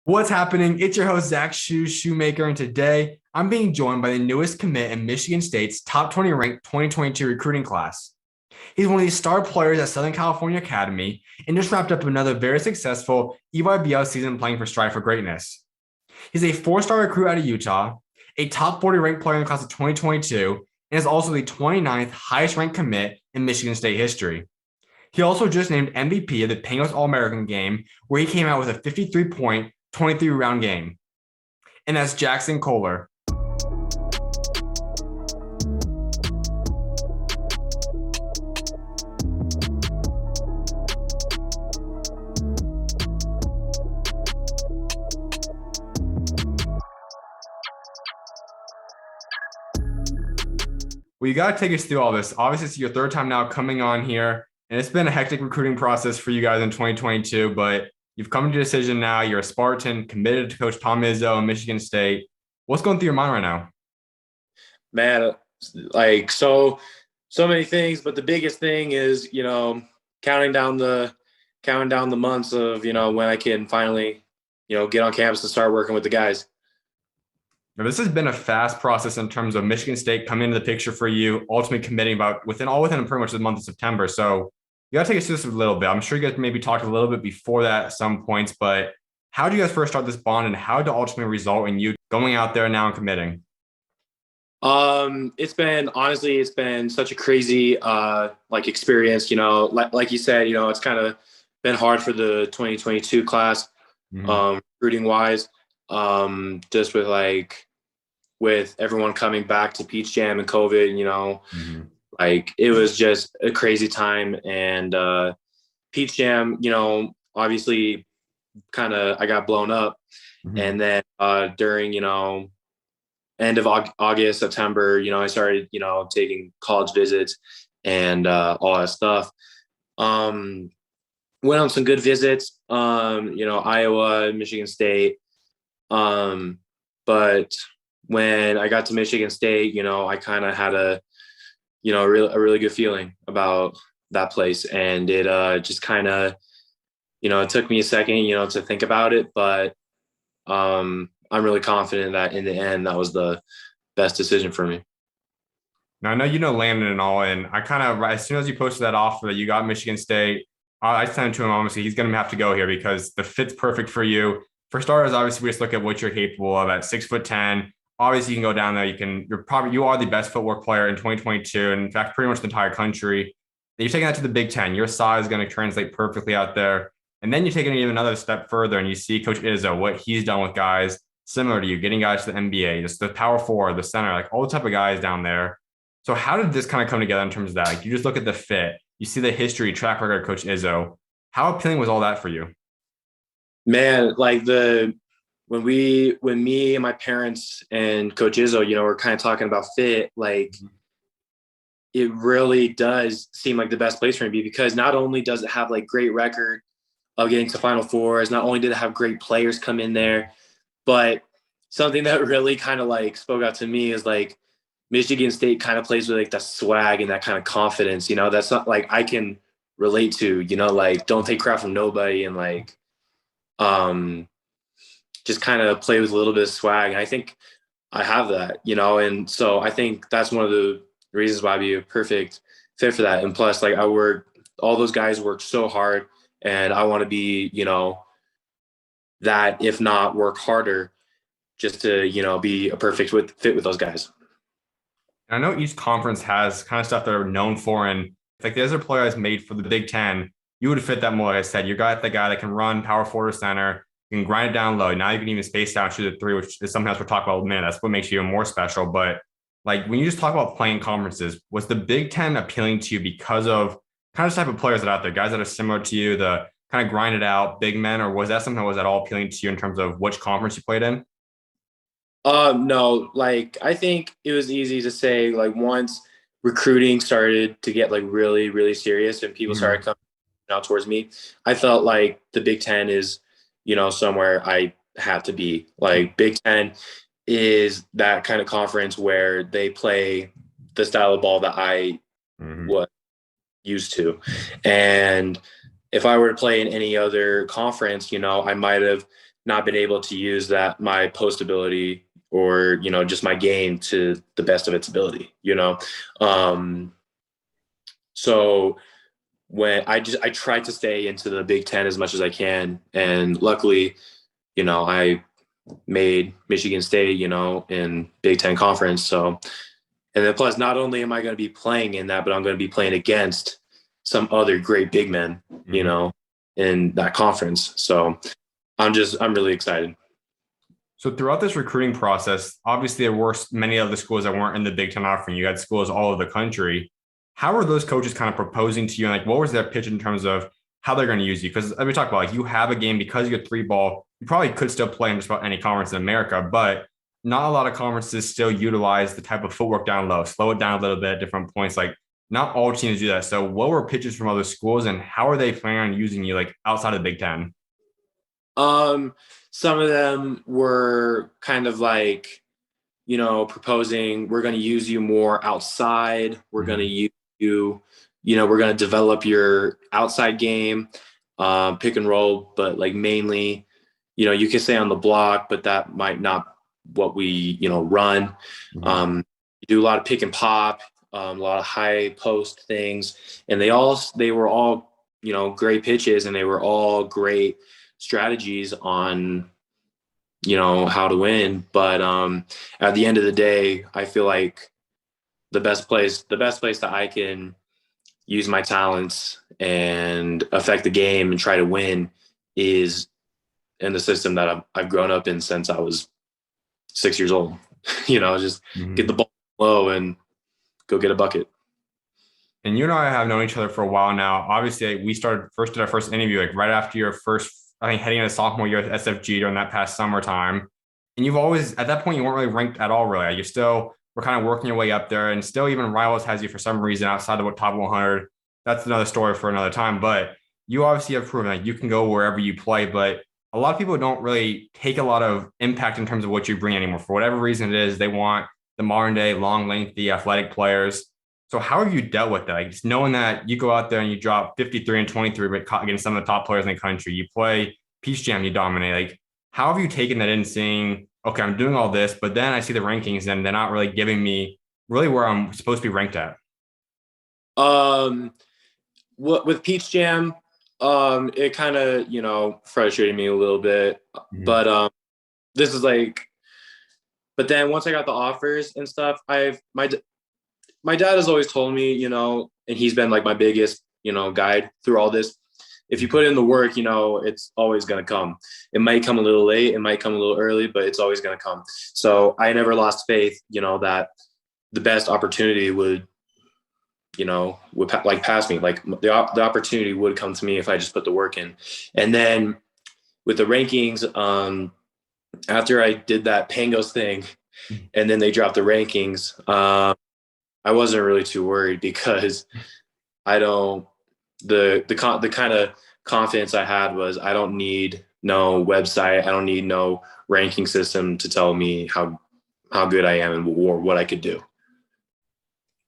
What's happening? It's your host, Zach Schumaker, and today I'm being joined by the newest commit in Michigan State's top 20 ranked 2022 recruiting class. He's one of the star players at Southern California Academy and just wrapped up another very successful EYBL season playing for Strive for Greatness. He's a four-star recruit out of Utah, a top 40 ranked player in the class of 2022, and is also the 29th highest ranked commit in Michigan State history. He also just named MVP of the Pangos All-American game, where he came out with a 53-point 23-round game. And that's Jaxon Kohler. Well, you got to take us through all this. Obviously, it's your third time now coming on here, and it's been a hectic recruiting process for you guys in 2022, but you've come to a decision now. You're a Spartan, committed to Coach Tom Izzo in Michigan State. What's going through your mind right now? Man, like so many things, but the biggest thing is, counting down the months of, when I can finally, get on campus and start working with the guys. Now, this has been a fast process in terms of Michigan State coming into the picture for you, ultimately committing within pretty much the month of September. So you got to take us through this a little bit. I'm sure you guys maybe talked a little bit before that at some points, but how did you guys first start this bond, and how did it ultimately result in you going out there now and committing? It's been such a crazy experience. Like you said, it's kind of been hard for the 2022 class, recruiting wise. Just with everyone coming back to Peach Jam and COVID, it was just a crazy time. And Peach Jam, obviously I got blown up. And then during, end of August, September, I started, taking college visits and all that stuff. Went on some good visits, Iowa, Michigan State. But when I got to Michigan State, I kind of had a really good feeling about that place. And it just kind of, it took me a second, to think about it. But I'm really confident that in the end, that was the best decision for me. Now, I know Landon and all, and I kind of, as soon as you posted that offer that you got Michigan State, I sent it to him. Obviously, he's going to have to go here because the fit's perfect for you. For starters, obviously, we just look at what you're capable of at 6'10". Obviously, you can go down there. You are the best footwork player in 2022, and in fact, pretty much the entire country. And you're taking that to the Big Ten. Your size is going to translate perfectly out there. And then you're taking it even another step further, and you see Coach Izzo, what he's done with guys similar to you, getting guys to the NBA, just the power forward, the center, like all the type of guys down there. So how did this kind of come together in terms of that? Like, you just look at the fit, you see the history, track record of Coach Izzo. How appealing was all that for you? Man, when me and my parents and Coach Izzo, were kind of talking about fit, it really does seem like the best place for me, because not only does it have great record of getting to Final Fours, not only did it have great players come in there, but something that really kind of spoke out to me is Michigan State kind of plays with that swag and that kind of confidence, that's not I can relate to, don't take crap from nobody, and just kind of play with a little bit of swag. And I think I have that, and so I think that's one of the reasons why I'd be a perfect fit for that. And plus, all those guys work so hard, and I want to be, that if not work harder, just to, be a perfect fit with those guys. I know each conference has kind of stuff they're known for, and if the other players made for the Big Ten, you would fit that more. Like I said, you got the guy that can run power forward, center, you can grind it down low. Now you can even space out, shoot a three, which is something else we're talking about in a minute. That's what makes you even more special. But when you just talk about playing conferences, was the Big Ten appealing to you because of kind of type of players that are out there, guys that are similar to you, the kind of grind it out big men, or was that something that was at all appealing to you in terms of which conference you played in? No, I think it was easy to say, once recruiting started to get really, really serious and people started coming out towards me, I felt like the Big Ten is, somewhere I had to be. Big Ten is that kind of conference where they play the style of ball that I was used to. And if I were to play in any other conference, I might have not been able to use my post ability or, just my game to the best of its ability, So when I try to stay into the Big Ten as much as I can. And luckily, I made Michigan State, in Big Ten conference. So, and then plus not only am I going to be playing in that, but I'm going to be playing against some other great big men, in that conference. So I'm really excited. So throughout this recruiting process, obviously there were many of the schools that weren't in the Big Ten offering. You had schools all over the country. How are those coaches kind of proposing to you? And like, what was their pitch in terms of how they're going to use you? Because as we talked about, like you have a game because you're three ball, you probably could still play in just about any conference in America, but not a lot of conferences still utilize the type of footwork down low, slow it down a little bit at different points. Like not all teams do that. So what were pitches from other schools and how are they planning on using you like outside of the Big Ten? Some of them were kind of like, proposing, we're going to use you more outside. We're going to use you, we're going to develop your outside game, pick and roll, but like mainly, you can stay on the block, but that might not what we, run. You do a lot of pick and pop, a lot of high post things, and they were all, great pitches, and they were all great strategies on, how to win. But at the end of the day, I feel like the best place that I can use my talents and affect the game and try to win is in the system that I've grown up in since I was 6 years old. Just get the ball low and go get a bucket. And you and I have known each other for a while now. Obviously, we did our first interview like right after your first, I think, heading into sophomore year at SFG during that past summertime. And you've always, at that point, you weren't really ranked at all, really. You still were kind of working your way up there, and still even Rivals has you for some reason outside of the top 100. That's another story for another time. But you obviously have proven that you can go wherever you play. But a lot of people don't really take a lot of impact in terms of what you bring anymore. For whatever reason it is, they want the modern day, long, lengthy, athletic players. So how have you dealt with that? Like just knowing that you go out there and you drop 53 and 23 against some of the top players in the country, you play Peach Jam, you dominate. Like how have you taken that in, seeing, okay, I'm doing all this, but then I see the rankings and they're not really giving me really where I'm supposed to be ranked at? With Peach Jam, it kind of, frustrated me a little bit, but this is like, but then once I got the offers and stuff, my dad has always told me, and he's been like my biggest, guide through all this. If you put in the work, it's always going to come. It might come a little late, it might come a little early, but it's always going to come. So I never lost faith, that the best opportunity would pass me. Like the opportunity would come to me if I just put the work in. And then with the rankings, after I did that Pangos thing, and then they dropped the rankings, I wasn't really too worried because the kind of confidence I had was I don't need no website, I don't need no ranking system to tell me how good I am and what I could do.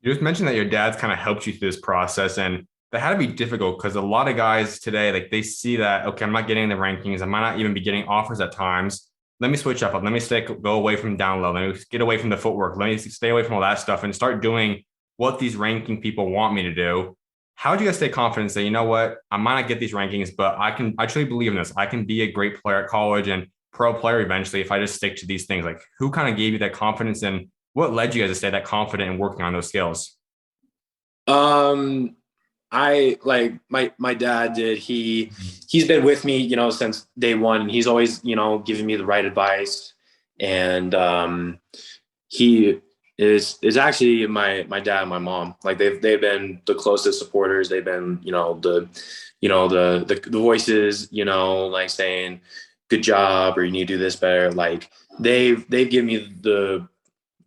You just mentioned that your dad's kind of helped you through this process, and that had to be difficult because a lot of guys today, like they see that, okay, I'm not getting the rankings. I might not even be getting offers at times. Let me switch up. Let me go away from down low. Let me get away from the footwork. Let me stay away from all that stuff and start doing what these ranking people want me to do. How do you guys stay confident, say, you know what, I might not get these rankings, but I truly believe in this. I can be a great player at college and pro player eventually if I just stick to these things. Like who kind of gave you that confidence and what led you guys to stay that confident in working on those skills? I like my dad did. He's been with me, since day one, and he's always, giving me the right advice. And he is actually my dad and my mom. Like they've been the closest supporters. They've been, the voices, like saying good job or you need to do this better. Like they've given me the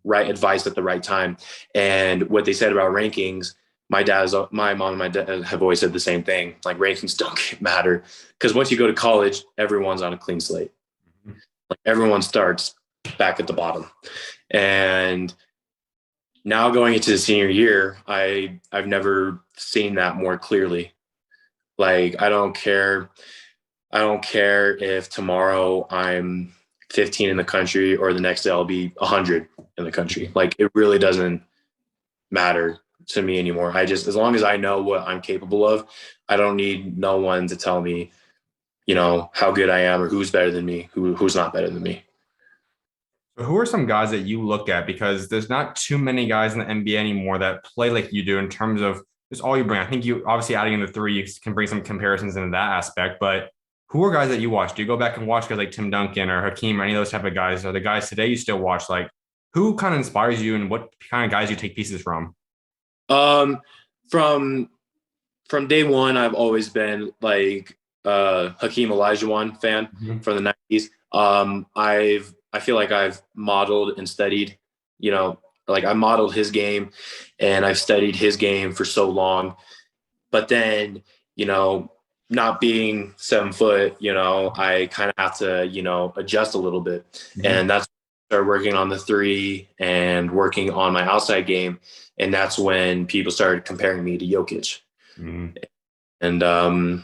right advice at the right time. And what they said about rankings, my mom and my dad have always said the same thing. Like rankings don't matter because once you go to college, everyone's on a clean slate. Like everyone starts back at the bottom. And now going into the senior year, I've never seen that more clearly. Like I don't care. I don't care if tomorrow I'm 15 in the country or the next day I'll be 100 in the country. Like it really doesn't matter to me anymore. I just, as long as I know what I'm capable of, I don't need no one to tell me, how good I am or who's better than me, who's not better than me. So who are some guys that you look at? Because there's not too many guys in the NBA anymore that play like you do in terms of just all you bring. I think you obviously adding in the three, you can bring some comparisons into that aspect. But who are guys that you watch? Do you go back and watch guys like Tim Duncan or Hakeem or any of those type of guys? Are the guys today you still watch? Like who kind of inspires you and what kind of guys you take pieces from? Um, from from day one, I've always been like Hakeem Olajuwon fan Mhm. from the '90s. I feel like I've modeled and studied, you know, like I modeled his game, and I've studied his game for so long. But then, you know, not being 7 foot, I kind of have to, adjust a little bit, Mhm. and that's start working on the three and working on my outside game, and that's when people started comparing me to Jokic. Mhm. And the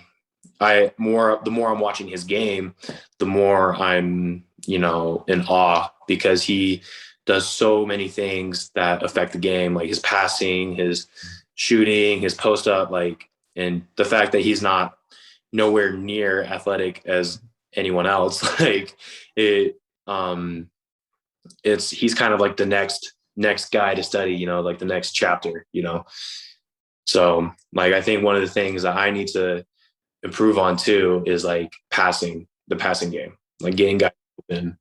more I'm watching his game, the more I'm, in awe because he does so many things that affect the game, like his passing, his shooting, his post up, like, and the fact that he's not nowhere near athletic as anyone else, like it, um, he's kind of like the next guy to study, like the next chapter. So like I think one of the things that I need to improve on too is like the passing game, like getting guys open,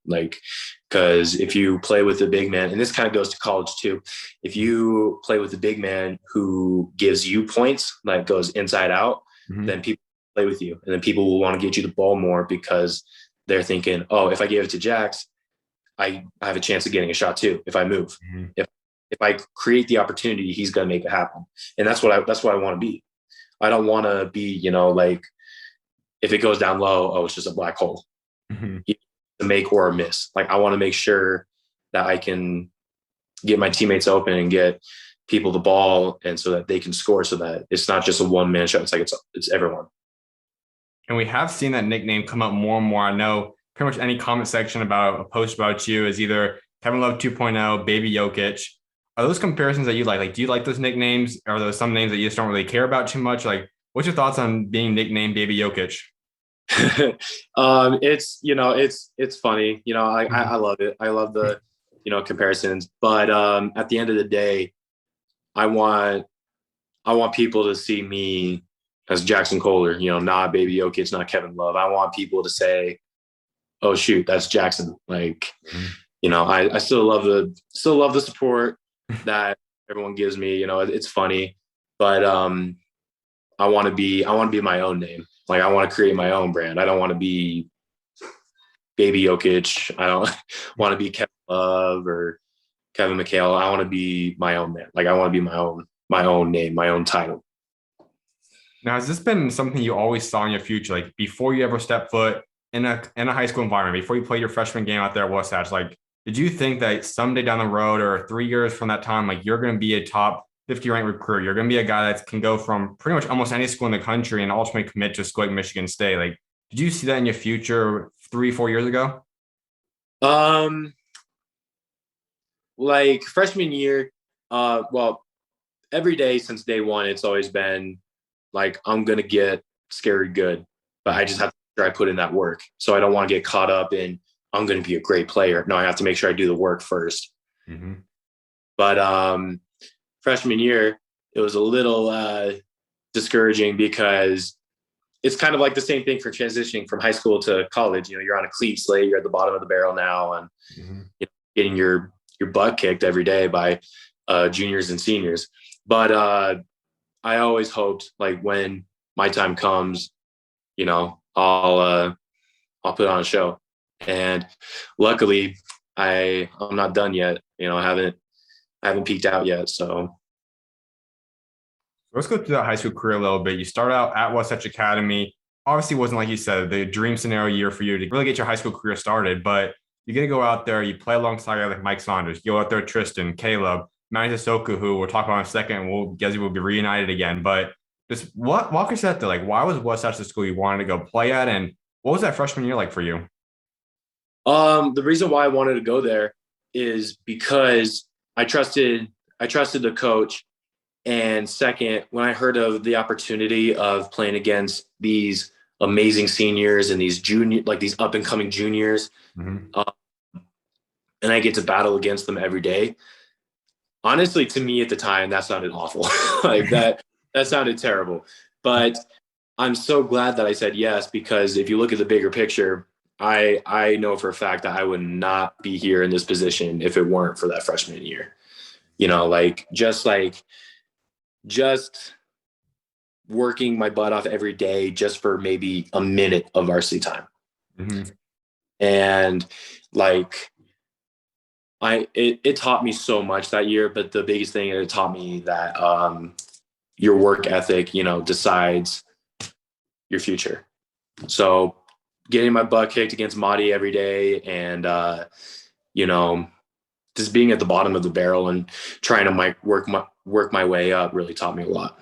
like because if you play with a big man, and this kind of goes to college too, if you play with a big man who gives you points, like goes inside out, Mhm. then people play with you, and then people will want to get you the ball more because they're thinking, oh, if I give it to Jax, I have a chance of getting a shot too if I move. Mhm. If I create the opportunity, he's gonna make it happen, and that's what I want to be. I don't want to be, like if it goes down low, oh, it's just a black hole Mhm. to make or miss. Like I want to make sure that I can get my teammates open and get people the ball, and so that they can score, so that it's not just a one man show. It's like it's everyone. And we have seen that nickname come up more and more. I know pretty much any comment section about a post about you is either Kevin Love 2.0, Baby Jokic. Are those comparisons that you like? Like, do you like those nicknames? Are those some names that you just don't really care about too much? Like, what's your thoughts on being nicknamed Baby Jokic? It's funny. I love it. I love the comparisons, but at the end of the day, I want I want people to see me as Jaxon Kohler, not Baby Jokic, not Kevin Love. I want people to say, "Oh shoot, that's Jaxon." Like, I still love the support that everyone gives me. It's funny, but I want to be my own name. Like, I want to create my own brand. I don't want to be Baby Jokic. I don't want to be Kevin Love or Kevin McHale. I want to be my own man. Like, I want to be my own name, my own title. Now, has this been something you always saw in your future? Like before you ever step foot in a high school environment, before you play your freshman game out there at Wasatch, like did you think that someday down the road or 3 years from that time, like you're going to be a top 50 ranked recruit? You're going to be a guy that can go from pretty much almost any school in the country and ultimately commit to a school like Michigan State. Like, did you see that in your future 3, 4 years ago? Um, like freshman year, well, every day since day one, it's always been like I'm gonna get scary good, but I just have to make sure I put in that work. So I don't want to get caught up in I'm gonna be a great player. No, I have to make sure I do the work first. Mm-hmm. But freshman year, it was a little discouraging because it's kind of like the same thing for transitioning from high school to college. You're on a clean slate, you're at the bottom of the barrel now, and Mm-hmm. getting your butt kicked every day by juniors and seniors. But I always hoped like when my time comes, I'll put on a show. And luckily, I'm not done yet. I haven't peaked out yet. So Let's go through that high school career a little bit. You start out at Wasatch Academy. Obviously, it wasn't like you said, the dream scenario year for you to really get your high school career started, but you're going to go out there, you play alongside like Mike Saunders, you go out there, Tristan, Caleb, Manny Soku, who we'll talk about in a second, and guys will be reunited again. But just what walk us that though. Like, why was Wasatch the school you wanted to go play at, and what was that freshman year like for you? The reason why I wanted to go there is because I trusted the coach. And second, when I heard of the opportunity of playing against these amazing seniors and these these up and coming juniors, Mm-hmm. and I get to battle against them every day. Honestly, to me at the time, that sounded awful. Like that sounded terrible. But I'm so glad that I said yes, because if you look at the bigger picture, I know for a fact that I would not be here in this position if it weren't for that freshman year. You know, just working my butt off every day just for maybe a minute of varsity time. Mm-hmm. And like it taught me so much that year, but the biggest thing, it taught me that your work ethic, you know, decides your future. So getting my butt kicked against Madi every day and you know, just being at the bottom of the barrel and trying to work my way up really taught me a lot.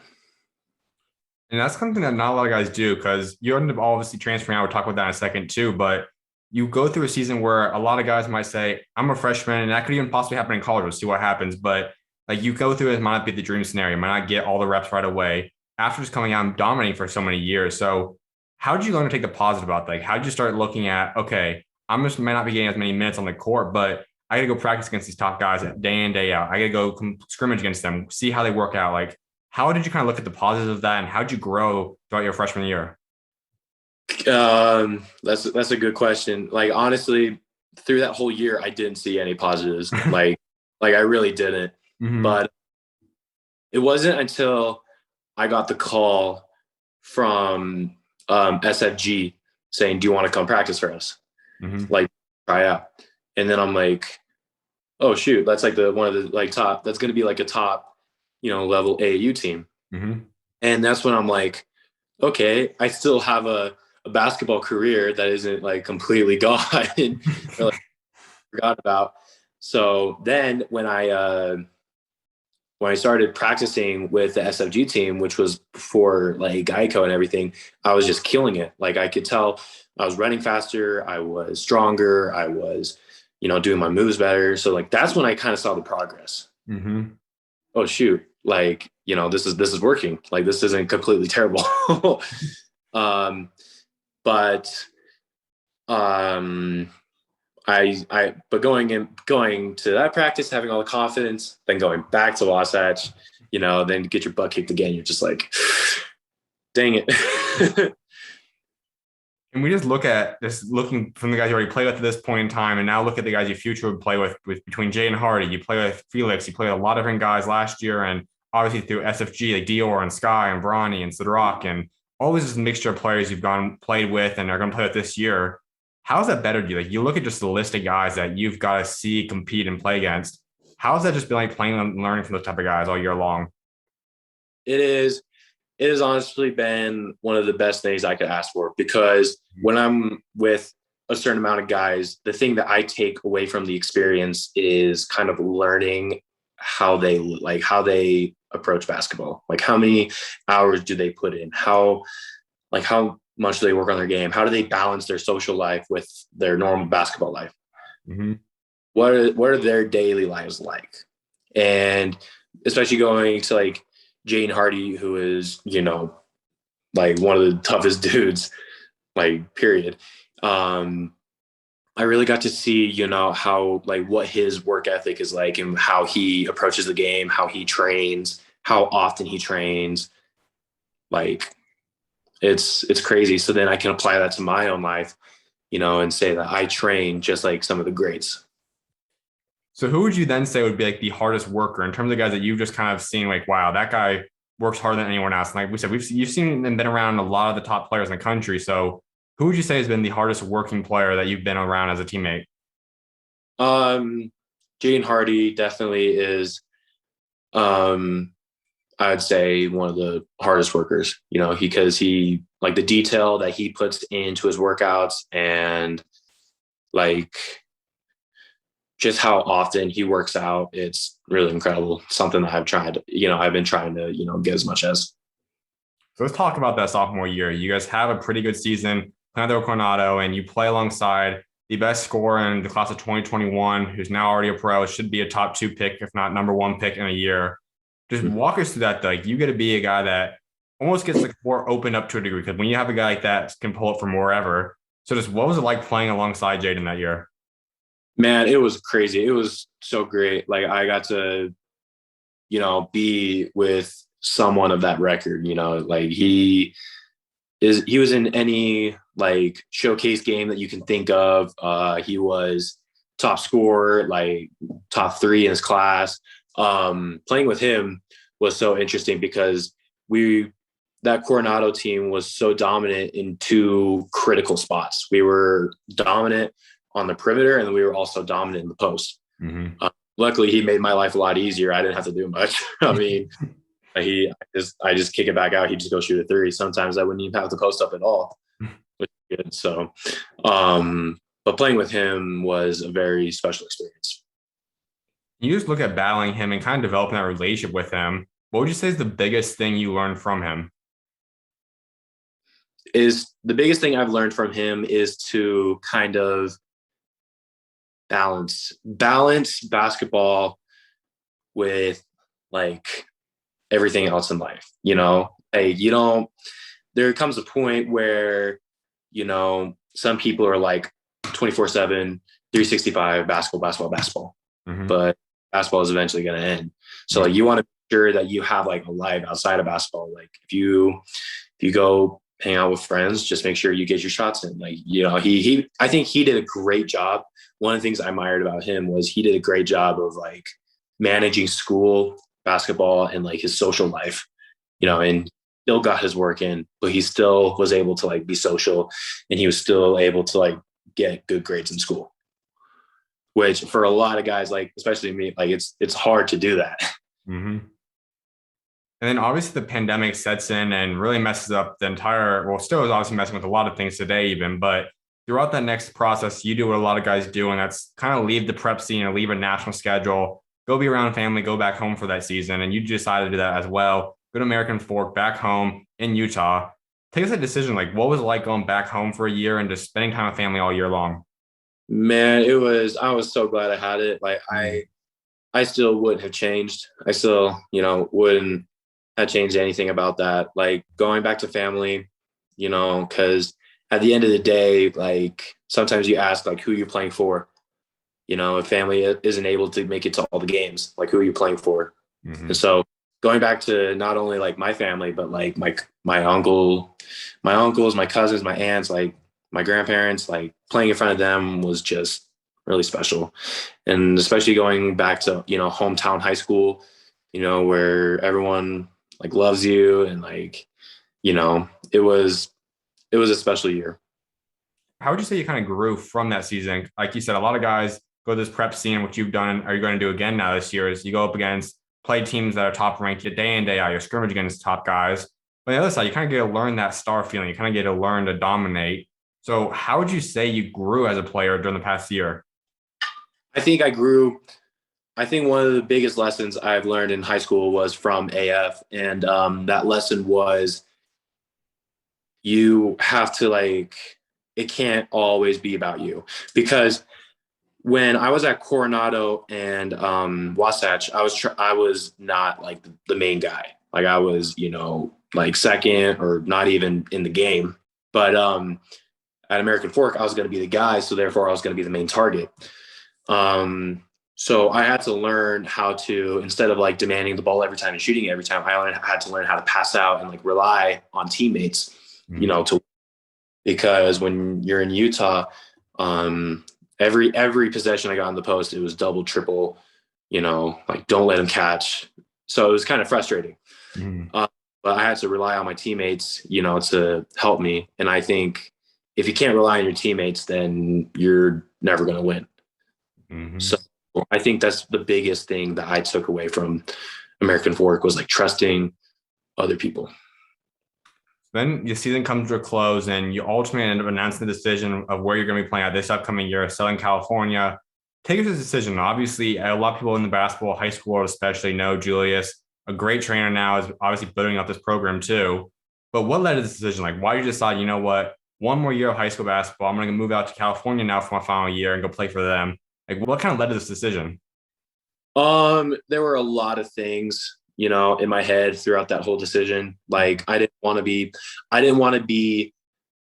And that's something that not a lot of guys do, because you end up obviously transferring out. We'll talk about that in a second too. But you go through a season where a lot of guys might say, I'm a freshman, and that could even possibly happen in college. We'll see what happens. But like you go through it, might not be the dream scenario, might not get all the reps right away after just coming out and dominating for so many years. So how did you learn to take the positive about that? Like, how did you start looking at, okay, I'm just might not be getting as many minutes on the court, but I got to go practice against these top guys day in, day out. I got to go scrimmage against them, see how they work out. Like, how did you kind of look at the positives of that, and how did you grow throughout your freshman year? That's a good question. Like, honestly, through that whole year, I didn't see any positives. Like I really didn't. Mm-hmm. But it wasn't until I got the call from SFG saying, "Do you want to come practice for us? Mm-hmm. Like, try out." And then I'm like, "Oh shoot, that's like one of the like top. That's going to be like a top, you know, level AAU team." Mm-hmm. And that's when I'm like, "Okay, I still have a basketball career that isn't like completely gone or like forgot about." So then when I started practicing with the SFG team, which was before like Geico and everything, I was just killing it. Like I could tell I was running faster, I was stronger, I was, you know, doing my moves better. So like that's when I kind of saw the progress. Mm-hmm. Oh shoot, like, you know, this is working. Like this isn't completely terrible. um, but but going to that practice, having all the confidence, then going back to Wasatch, you know, then get your butt kicked again. You're just like, dang it. And we just look at this, looking from the guys you already played with at this point in time, and now look at the guys you future would play with between Jaden Hardy, you play with Felix, you played a lot of different guys last year, and obviously through SFG, like Dior and Sky and Bronny and Sidrock, and always this mixture of players you've gone played with and are going to play with this year. How's that better to you? Like you look at just the list of guys that you've got to see, compete, and play against. How's that just been like playing and learning from those type of guys all year long? It is. It has honestly been one of the best things I could ask for, because when I'm with a certain amount of guys, the thing that I take away from the experience is kind of learning how they approach basketball. Like how many hours do they put in? How much do they work on their game? How do they balance their social life with their normal basketball life? Mm-hmm. What are their daily lives like? And especially going to like Jaden Hardy, who is, you know, like one of the toughest dudes, like period. I really got to see, you know, how like what his work ethic is like and how he approaches the game, how he trains, how often he trains. Like it's crazy. So then I can apply that to my own life, you know, and say that I train just like some of the greats. So who would you then say would be like the hardest worker in terms of guys that you've just kind of seen like, wow, that guy works harder than anyone else? And like we said, you've seen and been around a lot of the top players in the country. So who would you say has been the hardest working player that you've been around as a teammate? Jaden Hardy definitely is, I'd say one of the hardest workers, you know, because he like the detail that he puts into his workouts and like just how often he works out. It's really incredible. Something that I've been trying to, you know, get as much as. So let's talk about that sophomore year. You guys have a pretty good season, playing at Coronado, and you play alongside the best scorer in the class of 2021, who's now already a pro, should be a top 2 pick, if not number 1 pick in a year. Just walk us through that. Like, you get to be a guy that almost gets like more opened up to a degree, because when you have a guy like that, can pull it from wherever. So just what was it like playing alongside Jaden that year? Man, it was crazy. It was so great. Like I got to, be with someone of that record, like he was in any like showcase game that you can think of. He was top scorer, like top 3 in his class. Playing with him was so interesting because that Coronado team was so dominant in 2 critical spots. We were dominant on the perimeter, and we were also dominant in the post. Mm-hmm. Luckily, he made my life a lot easier. I didn't have to do much. I mean, I just kick it back out. He'd just go shoot a 3. Sometimes I wouldn't even have to post up at all, which is good. So, but playing with him was a very special experience. You just look at battling him and kind of developing that relationship with him. What would you say is the biggest thing you learned from him? Is the biggest thing I've learned from him is to kind of balance basketball with like everything else in life. There comes a point where, some people are like 24/7, 365 basketball, Mm-hmm. but basketball is eventually going to end. So like you want to make sure that you have like a life outside of basketball. Like if you go hang out with friends, just make sure you get your shots in. Like, I think he did a great job. One of the things I admired about him was he did a great job of like managing school, basketball, and like his social life, and still got his work in, but he still was able to like be social, and he was still able to like get good grades in school, which for a lot of guys, like especially me, like it's hard to do that. Mm-hmm. And then obviously the pandemic sets in and really messes up the entire, well, still is obviously messing with a lot of things today even, but throughout that next process, you do what a lot of guys do, and that's kind of leave the prep scene or leave a national schedule, go be around family, go back home for that season. And you decided to do that as well. Go to American Fork back home in Utah. Take us a decision. Like, what was it like going back home for a year and just spending time with family all year long? Man, I was so glad I had it. Like I still wouldn't have changed. I still, wouldn't have changed anything about that. Like going back to family, because at the end of the day, like sometimes you ask like who you're playing for. If family isn't able to make it to all the games, like who are you playing for? Mm-hmm. And so going back to not only like my family, but like my uncles, my cousins, my aunts, like my grandparents, like playing in front of them was just really special. And especially going back to, hometown high school, where everyone like loves you, and like, it was a special year. How would you say you kind of grew from that season? Like you said, a lot of guys go to this prep scene. What you've done, are you going to do again now this year, is you go up against play teams that are top ranked day in, day out. You're scrimmage against top guys. But on the other side, you kind of get to learn that star feeling. You kind of get to learn to dominate. So how would you say you grew as a player during the past year? I think I grew. I think one of the biggest lessons I've learned in high school was from AF. And that lesson was you have to like, it can't always be about you. Because when I was at Coronado and Wasatch, I was not like the main guy. Like I was, like second or not even in the game. But at American Fork, I was going to be the guy. So therefore I was going to be the main target. So I had to learn how to, instead of like demanding the ball every time and shooting every time, had to learn how to pass out and like rely on teammates, because when you're in Utah, every possession I got on the post, it was double, triple, like don't let him catch. So it was kind of frustrating. Mm-hmm. But I had to rely on my teammates, to help me. And I think if you can't rely on your teammates, then you're never going to win. Mm-hmm. So I think that's the biggest thing that I took away from American Fork was like trusting other people. Then the season comes to a close and you ultimately end up announcing the decision of where you're going to be playing at this upcoming year, Southern California. Take us to the decision. Obviously, a lot of people in the basketball, high school world especially, know Julius, a great trainer now, is obviously building up this program too. But what led to this decision? Like, why did you decide, you know what, one more year of high school basketball, I'm going to move out to California now for my final year and go play for them? Like, what kind of led to this decision? There were a lot of things, in my head throughout that whole decision. Like I didn't want to be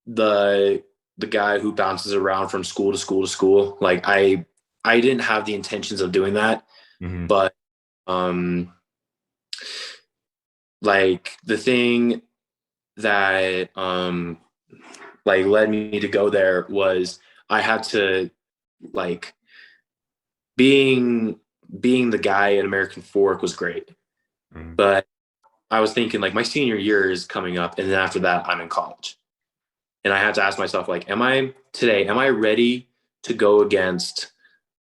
the guy who bounces around from school to school to school. Like I didn't have the intentions of doing that, Mm-hmm. but like the thing that like led me to go there was I had to like being the guy in American Fork was great, Mm-hmm. but I was thinking like my senior year is coming up, and then after that I'm in college, and I had to ask myself like, am I ready to go against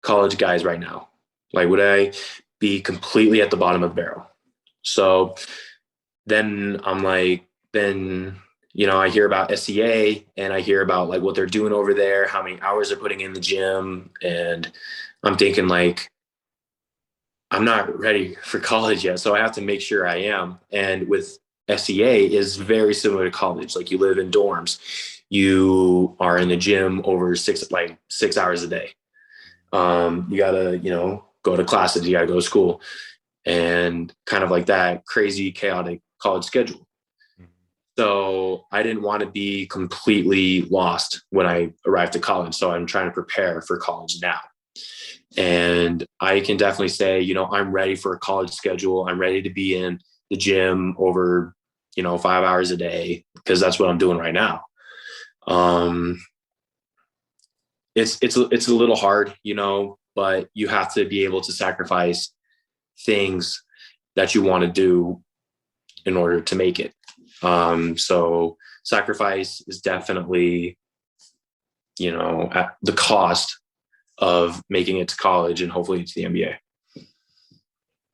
college guys right now? Like, would I be completely at the bottom of the barrel? So then I'm like, I hear about SEA and I hear about like what they're doing over there, how many hours they're putting in the gym. And I'm thinking like, I'm not ready for college yet. So I have to make sure I am. And with SEA is very similar to college. Like you live in dorms, you are in the gym over 6 hours a day. You gotta, go to classes, you gotta go to school, and kind of like that crazy, chaotic college schedule. So I didn't want to be completely lost when I arrived to college. So I'm trying to prepare for college now. And I can definitely say, I'm ready for a college schedule. I'm ready to be in the gym over, 5 hours a day, because that's what I'm doing right now. Um, it's a little hard, but you have to be able to sacrifice things that you want to do in order to make it. So sacrifice is definitely, at the cost of making it to college and hopefully to the NBA.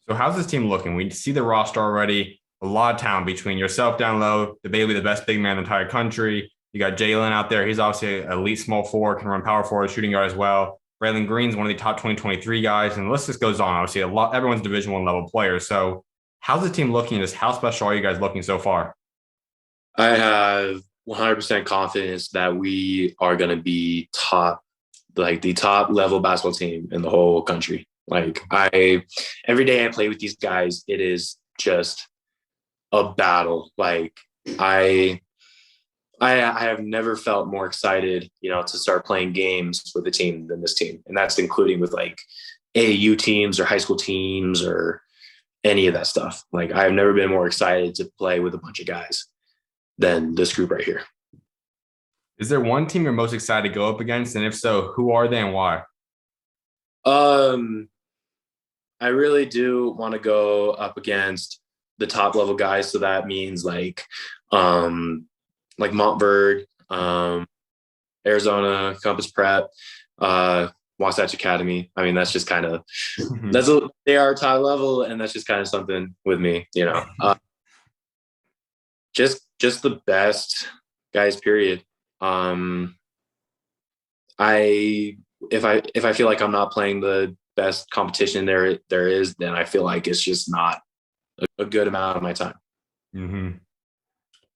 So how's this team looking? We see the roster already. A lot of talent between yourself down low, the Bailey, the best big man in the entire country. You got Jalen out there. He's obviously an elite small forward, can run power forward, shooting guard as well. Braylon Green's one of the top 2023 guys, and the list just goes on. Obviously, everyone's Division I level players. So how's the team looking? Just how special are you guys looking so far? I have 100% confidence that we are going to be the top level basketball team in the whole country. Like every day I play with these guys, it is just a battle. Like I have never felt more excited, to start playing games with a team than this team. And that's including with like AAU teams or high school teams or any of that stuff. Like I've never been more excited to play with a bunch of guys than this group right here. Is there one team you're most excited to go up against? And if so, who are they and why? I really do want to go up against the top level guys. So that means like Montverde, Arizona, Compass Prep, Wasatch Academy. I mean, that's just kind of they are top level, and that's just kind of something with me, just the best guys. Period. If I feel like I'm not playing the best competition there is, then I feel like it's just not a good amount of my time. Mm-hmm.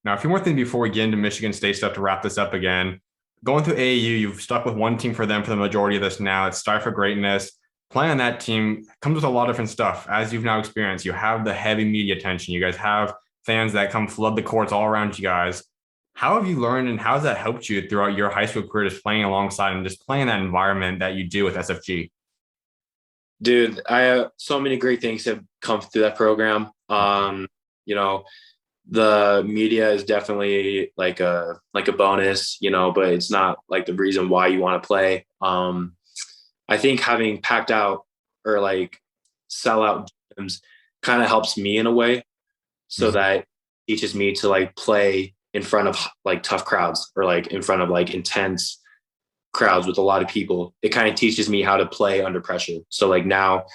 Now, a few more things before we get into Michigan State stuff to wrap this up again. Going through AAU, you've stuck with one team for them for the majority of this now. It's Strive for Greatness. Playing on that team comes with a lot of different stuff. As you've now experienced, you have the heavy media attention. You guys have fans that come flood the courts all around you guys. How have you learned and how has that helped you throughout your high school career, just playing alongside and just playing that environment that you do with SFG? Dude, I have so many great things have come through that program. The media is definitely like a bonus, but it's not like the reason why you want to play. I think having packed out or like sell out gyms kind of helps me in a way, so that teaches me to like play in front of like tough crowds or like in front of like intense crowds with a lot of people. It kind of teaches me how to play under pressure. So like now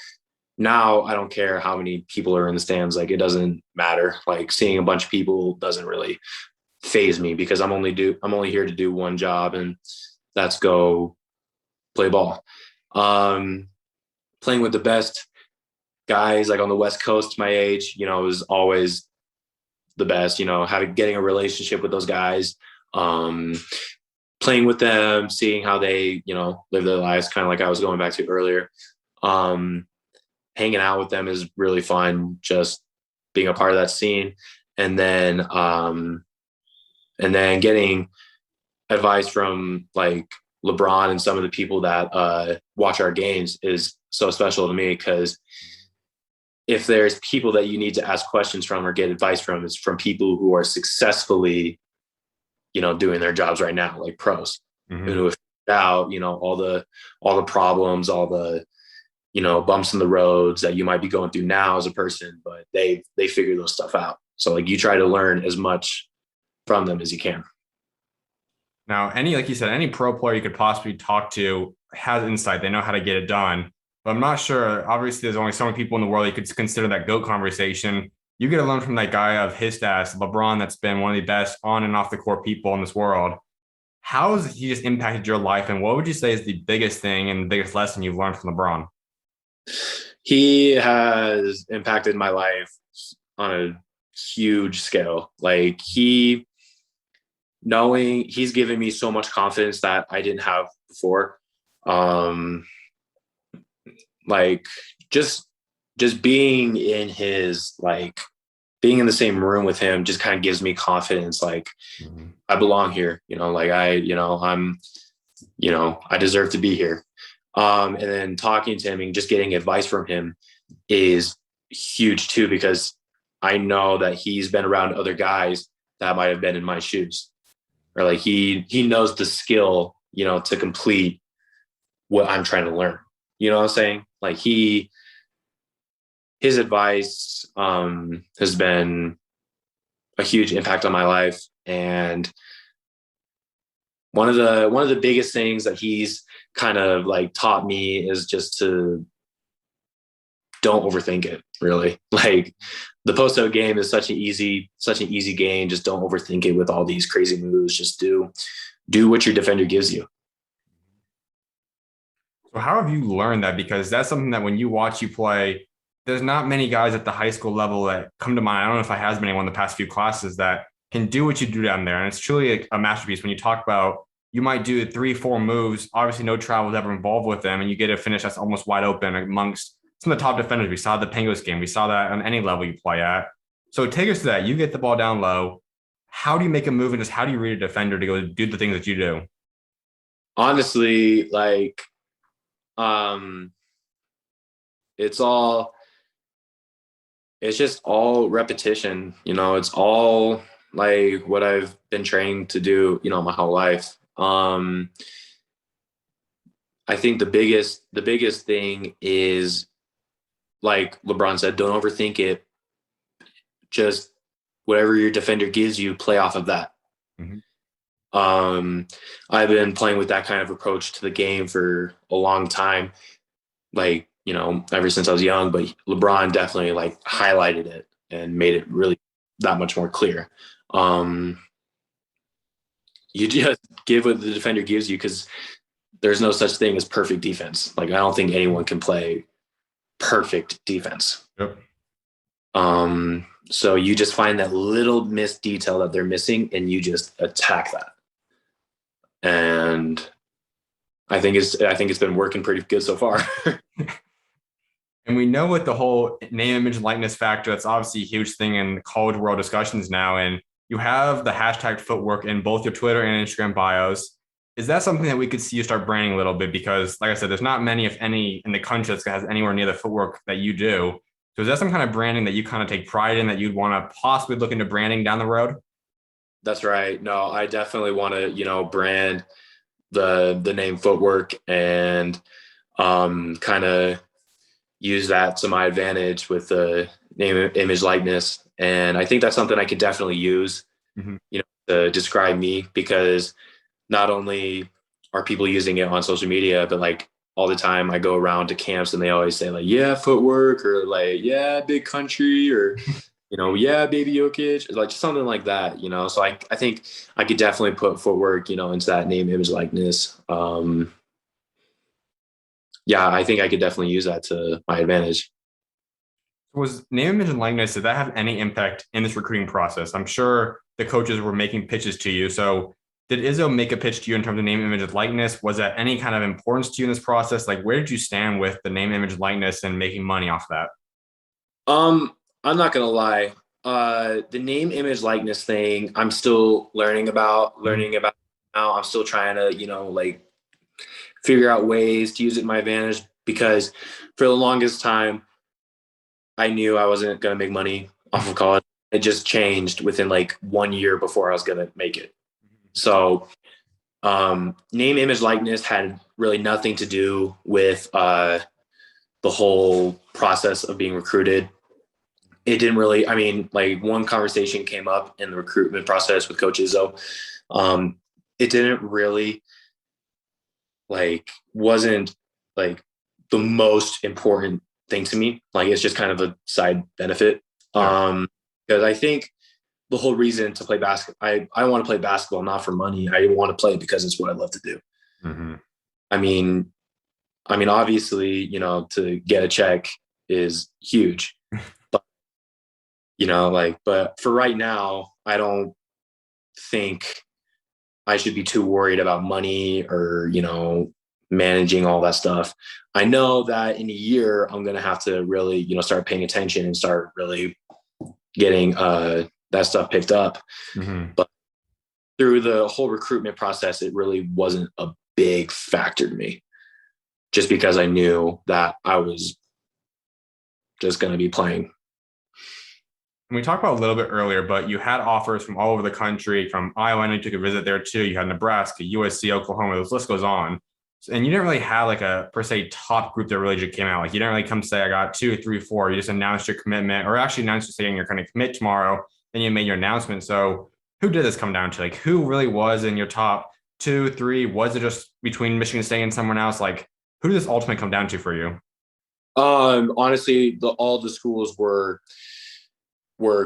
I don't care how many people are in the stands. Like it doesn't matter. Like seeing a bunch of people doesn't really phase me, because I'm only here to do one job, and that's go play ball. Playing with the best guys like on the West Coast, my age, is always the best, you know, getting a relationship with those guys, playing with them, seeing how they, you know, live their lives, kind of like I was going back to earlier. Hanging out with them is really fun, just being a part of that scene. And then getting advice from like LeBron and some of the people that watch our games is so special to me, because if there's people that you need to ask questions from or get advice from, it's from people who are successfully, you know, doing their jobs right now, like pros, Mm-hmm. who have figured out, you know, all the problems, all the, you know, bumps in the roads that you might be going through now as a person, but they figure those stuff out. So like you try to learn as much from them as you can. Now, like you said, any pro player you could possibly talk to has insight. They know how to get it done. But I'm not sure. Obviously, there's only so many people in the world you could consider that GOAT conversation. You get to learn from that guy of his stats, LeBron, that's been one of the best on and off the court people in this world. How has he just impacted your life? And what would you say is the biggest thing and the biggest lesson you've learned from LeBron? He has impacted my life on a huge scale. Like he's given me so much confidence that I didn't have before. Like just being in his, like being in the same room with him just kind of gives me confidence. Like I belong here, you know, like I deserve to be here. And then talking to him and just getting advice from him is huge too, because I know that he's been around other guys that might have been in my shoes, or like he knows the skill, you know, to complete what I'm trying to learn. You know what I'm saying? Like his advice has been a huge impact on my life. And one of the biggest things that he's kind of like taught me is just to don't overthink it, really. Like the post-out game is such an easy game. Just don't overthink it with all these crazy moves. Just do what your defender gives you. So how have you learned that? Because that's something that when you watch you play, there's not many guys at the high school level that come to mind. I don't know if I has been anyone in the past few classes that can do what you do down there. And it's truly a masterpiece when you talk about you might do 3-4 moves. Obviously, no travel is ever involved with them, and you get a finish that's almost wide open amongst some of the top defenders. We saw the Pangos game. We saw that on any level you play at. So take us to that. You get the ball down low. How do you make a move, and just how do you read a defender to go do the things that you do? Honestly, like it's just all repetition, you know, it's all like what I've been trained to do, you know, my whole life. I think the biggest thing is, like LeBron said, don't overthink it. Just whatever your defender gives you, play off of that. Mm-hmm. I've been playing with that kind of approach to the game for a long time, like, you know, ever since I was young, but LeBron definitely like highlighted it and made it really that much more clear. You just give what the defender gives you, because there's no such thing as perfect defense. Like I don't think anyone can play perfect defense. Yep. So you just find that little missed detail that they're missing and you just attack that. And I think it's been working pretty good so far. And we know with the whole name, image, likeness factor, that's obviously a huge thing in college world discussions now. And you have the hashtag Footwork in both your Twitter and Instagram bios. Is that something that we could see you start branding a little bit? Because like I said, there's not many, if any, in the country that has anywhere near the footwork that you do. So is that some kind of branding that you kind of take pride in, that you'd want to possibly look into branding down the road? That's right. No, I definitely want to, you know, brand the name Footwork and kind of use that to my advantage with the name, image, likeness. And I think that's something I could definitely use, you know, to describe me, because not only are people using it on social media, but like all the time I go around to camps and they always say like, yeah, Footwork, or like, yeah, big country, or, you know, yeah, baby Jokic, or like something like that, you know? So I think I could definitely put Footwork, you know, into that name, image, likeness. Yeah, I think I could definitely use that to my advantage. Was name, image, and likeness, did that have any impact in this recruiting process? I'm sure the coaches were making pitches to you. So did Izzo make a pitch to you in terms of name, image, and likeness? Was that any kind of importance to you in this process? Like, where did you stand with the name, image, likeness, and making money off that? I'm not gonna lie. The name, image, likeness thing, I'm still learning about now. I'm still trying to, like figure out ways to use it in my advantage because for the longest time, I knew I wasn't gonna make money off of college. It just changed within like 1 year before I was gonna make it. So name, image, likeness had really nothing to do with the whole process of being recruited. It didn't really, I mean, like one conversation came up in the recruitment process with Coach Izzo. It didn't really wasn't like the most important thing to me. Like it's just kind of a side benefit. Because I think the whole reason to play basketball, I want to play basketball not for money. I want to play because it's what I love to do. Mm-hmm. I mean, obviously, to get a check is huge, but but for right now, I don't think I should be too worried about money or, managing all that stuff. I know that in a year, I'm going to have to really, start paying attention and start really getting that stuff picked up. Mm-hmm. But through the whole recruitment process, it really wasn't a big factor to me just because I knew that I was just going to be playing. We talked about a little bit earlier, but you had offers from all over the country, from Iowa, and you took a visit there too. You had Nebraska, USC, Oklahoma, this list goes on. And you didn't really have like a per se top group that really just came out. Like you didn't really come say, I got 2, 3, 4. You just announced your commitment, or actually announced you're saying you're going to commit tomorrow. Then you made your announcement. So who did this come down to? Like who really was in your top 2, 3? Was it just between Michigan State and someone else? Like who did this ultimately come down to for you? Honestly, all the schools were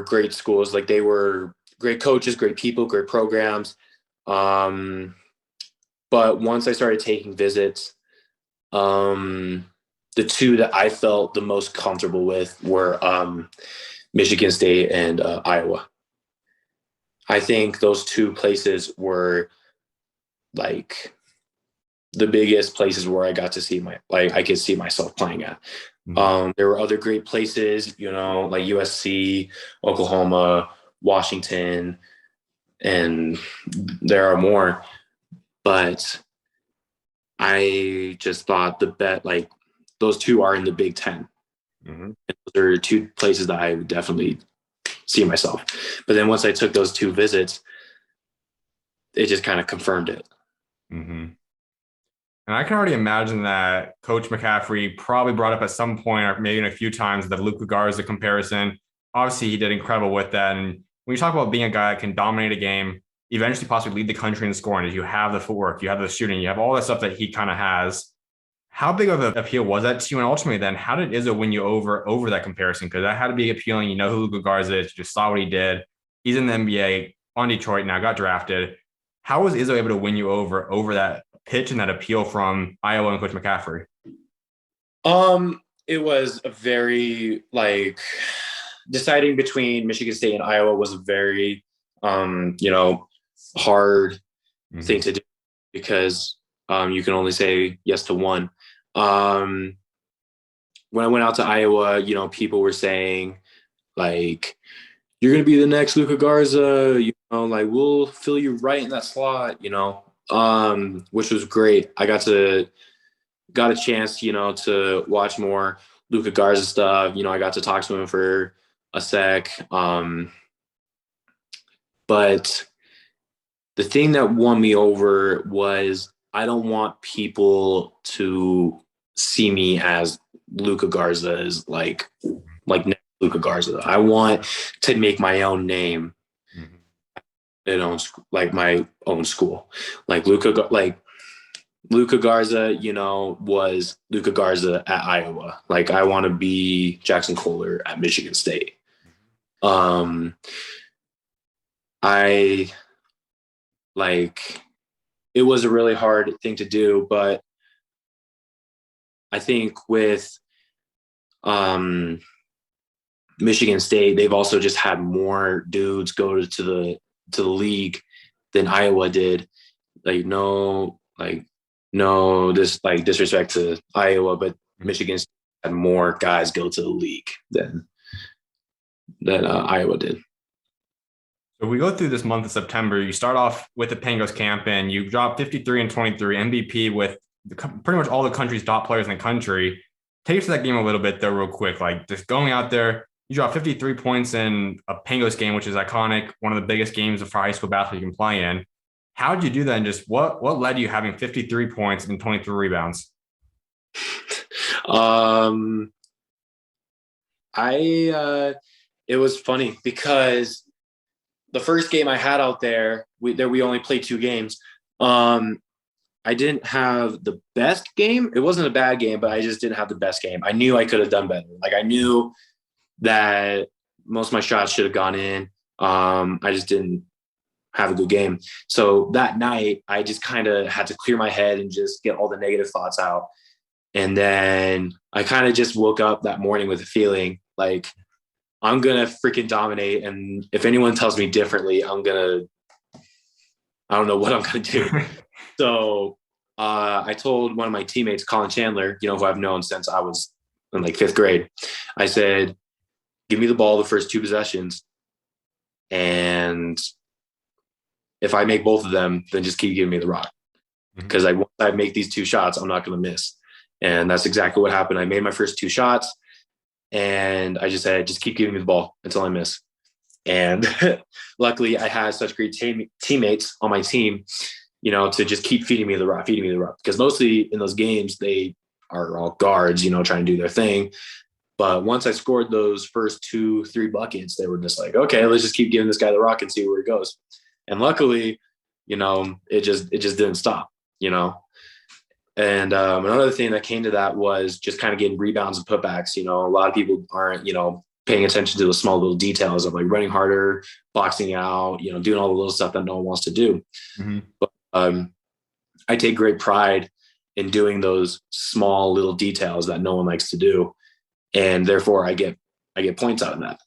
great schools. Like they were great coaches, great people, great programs. But once I started taking visits, the two that I felt the most comfortable with were Michigan State and Iowa. I think those two places were like the biggest places where I got to see I could see myself playing at. There were other great places, like USC, Oklahoma, Washington, and there are more. But I just thought those two are in the Big Ten. Mm-hmm. Those are two places that I would definitely see myself. But then once I took those two visits, it just kind of confirmed it. Mm-hmm. And I can already imagine that Coach McCaffrey probably brought up at some point, or maybe in a few times, the Luka Garza comparison. Obviously, he did incredible with that. And when you talk about being a guy that can dominate a game, eventually possibly lead the country in scoring, you have the footwork, you have the shooting, you have all that stuff that he kind of has. How big of an appeal was that to you? And ultimately, then, how did Izzo win you over that comparison? Because that had to be appealing. You know who Luka Garza is. You just saw what he did. He's in the NBA on Detroit now, got drafted. How was Izzo able to win you over that pitch and that appeal from Iowa and Coach McCaffrey? It was a very deciding between Michigan State and Iowa was a very hard thing to do because you can only say yes to one. When I went out to Iowa, people were saying you're going to be the next Luka Garza, we'll fill you right in that slot, which was great. I got a chance, to watch more Luka Garza stuff. I got to talk to him for a sec. But the thing that won me over was I don't want people to see me as Luka Garza is like Luka Garza. I want to make my own name, my own school. Luka Garza, was Luka Garza at Iowa. I want to be Jaxon Kohler at Michigan State. It was a really hard thing to do, but I think with Michigan State, they've also just had more dudes go to the league than Iowa did. No disrespect to Iowa, but Michigan State had more guys go to the league than Iowa did. So we go through this month of September. You start off with the Pangos camp and you drop 53 and 23 MVP with pretty much all the country's top players in the country. Take us to that game a little bit though, real quick. Like just going out there, you drop 53 points in a Pangos game, which is iconic, one of the biggest games for high school basketball you can play in. How did you do that? And just what led to you having 53 points and 23 rebounds? It was funny because the first game I had out there, we only played 2 games. I didn't have the best game. It wasn't a bad game, but I just didn't have the best game. I knew I could have done better. Like I knew that most of my shots should have gone in. I just didn't have a good game. So that night I just kind of had to clear my head and just get all the negative thoughts out. And then I kind of just woke up that morning with a feeling like I'm going to freaking dominate. And if anyone tells me differently, I don't know what I'm going to do. So I told one of my teammates, Colin Chandler, who I've known since I was in like 5th grade. I said, give me the ball the first 2 possessions. And if I make both of them, then just keep giving me the rock. Because once I make these 2 shots, I'm not going to miss. And that's exactly what happened. I made my first 2 shots. And I just said, just keep giving me the ball until I miss. And luckily I had such great teammates on my team, to just keep feeding me the rock. Because mostly in those games, they are all guards, trying to do their thing. But once I scored those first 2-3 buckets, they were just like, okay, let's just keep giving this guy the rock and see where it goes. And luckily, it just didn't stop, And another thing that came to that was just kind of getting rebounds and putbacks. A lot of people aren't, paying attention to the small little details of like running harder, boxing out, doing all the little stuff that no one wants to do. Mm-hmm. But I take great pride in doing those small little details that no one likes to do. And therefore I get points out of that.